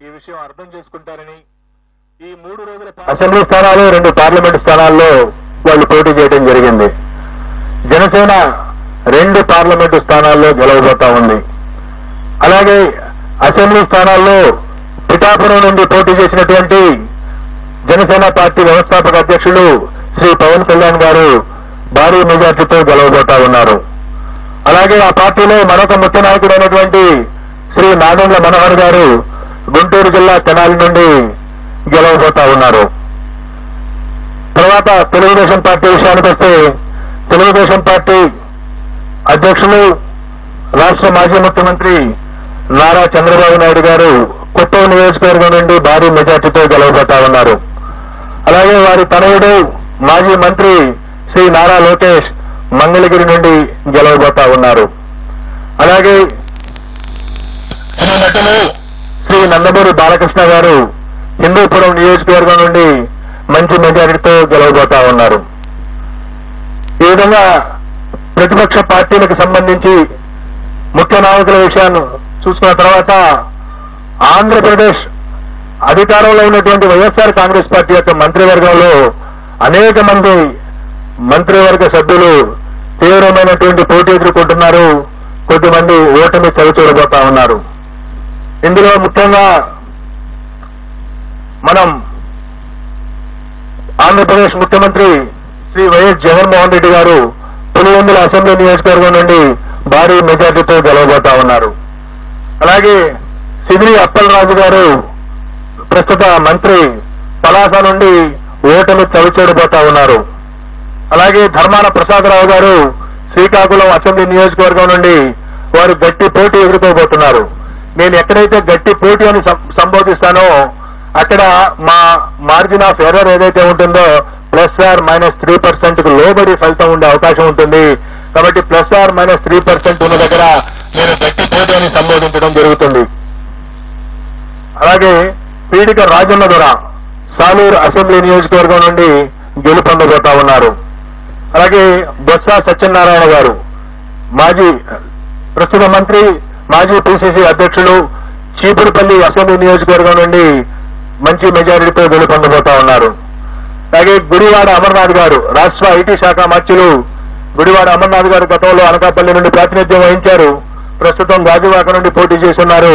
ఈ విషయం అర్థం చేసుకుంటారని ఈ 3 రోజుల అసెంబ్లీ స్థానాలు 2 పార్లమెంట్ స్థానాల్లో వాళ్ళు పోటీ చేయడం జరిగింది. జనసేన 2 పార్లమెంటు స్థానాల్లో గెలవబోతా ఉంది. అలాగే అసెంబ్లీ స్థానాల్లో పిఠాపురం నుండి పోటీ చేసినటువంటి జనసేన పార్టీ వ్యవస్థాపక అధ్యక్షులు శ్రీ పవన్ కళ్యాణ్ గారు భారీ మెజార్టీతో గెలవబోతా ఉన్నారు. అలాగే ఆ పార్టీలో మరొక ముఖ్య నాయకుడైనటువంటి శ్రీ నాదెండ్ల మనోహర్ గారు గుంటూరు జిల్లా తెనాలి నుండి గెలవబోతా ఉన్నారు. తర్వాత తెలుగుదేశం పార్టీ విషయానికి వస్తే తెలుగుదేశం పార్టీ అధ్యక్షులు రాష్ట్ర మాజీ ముఖ్యమంత్రి నారా చంద్రబాబు నాయుడు గారు కొత్తూరు నియోజకవర్గం నుండి భారీ మెజార్టీతో గెలవబోతా ఉన్నారు. అలాగే వారి తనయుడు మాజీ మంత్రి శ్రీ నారా లోకేష్ మంగళగిరి నుండి గెలవబోతా ఉన్నారు. అలాగే నటులు శ్రీ నందమూరి బాలకృష్ణ గారు హిందూపురం నియోజకవర్గం నుండి మంచి మెజారిటీతో గెలవబోతా ఉన్నారు. ఈ విధంగా ప్రతిపక్ష పార్టీలకు సంబంధించి ముఖ్య నాయకుల విషయాన్ని చూసుకున్న తర్వాత ఆంధ్రప్రదేశ్ అధికారంలో ఉన్నటువంటి వైఎస్ఆర్ కాంగ్రెస్ పార్టీ యొక్క మంత్రివర్గంలో అనేక మంది మంత్రివర్గ సభ్యులు తీవ్రమైనటువంటి పోటీ ఎదుర్కొంటున్నారు. కొద్దిమంది ఓటమి చవిచూడబోతా ఉన్నారు. ఇందులో ముఖ్యంగా మనం ఆంధ్రప్రదేశ్ ముఖ్యమంత్రి శ్రీ వైఎస్ జగన్మోహన్ రెడ్డి గారు పులివెందుల అసెంబ్లీ నియోజకవర్గం నుండి భారీ మెజార్టీతో గెలవబోతా ఉన్నారు. అలాగే సిదిరి అప్పలరాజు గారు ప్రస్తుత మంత్రి పలాస నుండి ఓటమి చవిచూడబోతా ఉన్నారు. అలాగే ధర్మాన ప్రసాదరావు గారు శ్రీకాకుళం అసెంబ్లీ నియోజకవర్గం నుండి వారు గట్టి పోటీ ఎదుర్కోబోతున్నారు. నేను ఎక్కడైతే గట్టి పోటీ అని సంబోధిస్తానో అక్కడ మా మార్జిన్ ఆఫ్ ఎర్రర్ ఏదైతే ఉంటుందో +/- 3% లోబడి ఫలితం ఉండే అవకాశం ఉంటుంది. కాబట్టి +/- 3% ఉన్న దగ్గర నేను గట్టి పోటీ అని సంబోధించడం జరుగుతుంది. అలాగే పీడిక రాజన్న దొర సాలూరు అసెంబ్లీ నియోజకవర్గం నుండి గెలుపొందబోతా ఉన్నారు. అలాగే బొత్స సత్యనారాయణ గారు ప్రస్తుత మంత్రి మాజీ పిసిసి అధ్యక్షులు చీపురుపల్లి అసెంబ్లీ నియోజకవర్గం నుండి మంచి మెజారిటీతో గెలుపొందబోతా ఉన్నారు. అలాగే గుడివాడ అమర్నాథ్ గారు రాష్ట్ర ఐటీ శాఖ మంత్రులు గుడివాడ అమర్నాథ్ గారు గతంలో అనకాపల్లి నుండి ప్రాతినిధ్యం వహించారు. ప్రస్తుతం గాజువాక నుండి పోటీ చేస్తున్నారు.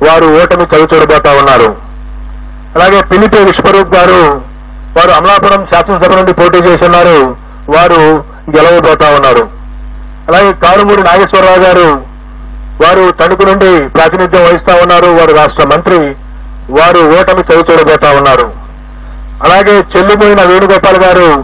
వారు ఓటమి చవిచూడబోతా ఉన్నారు. అలాగే పిలిపి విశ్వరూప్ గారు వారు అమలాపురం శాసనసభ నుండి పోటీ చేస్తున్నారు. వారు గెలవబోతా ఉన్నారు. అలాగే కారుమూరి నాగేశ్వరరావు గారు వారు తణుకు నుండి ప్రాతినిధ్యం వహిస్తా ఉన్నారు. వారు రాష్ట్ర మంత్రి. వారు ఓటమి చవిచూడబోతా ఉన్నారు. అలాగే చెల్లిపోయిన వేణుగోపాల్ గారు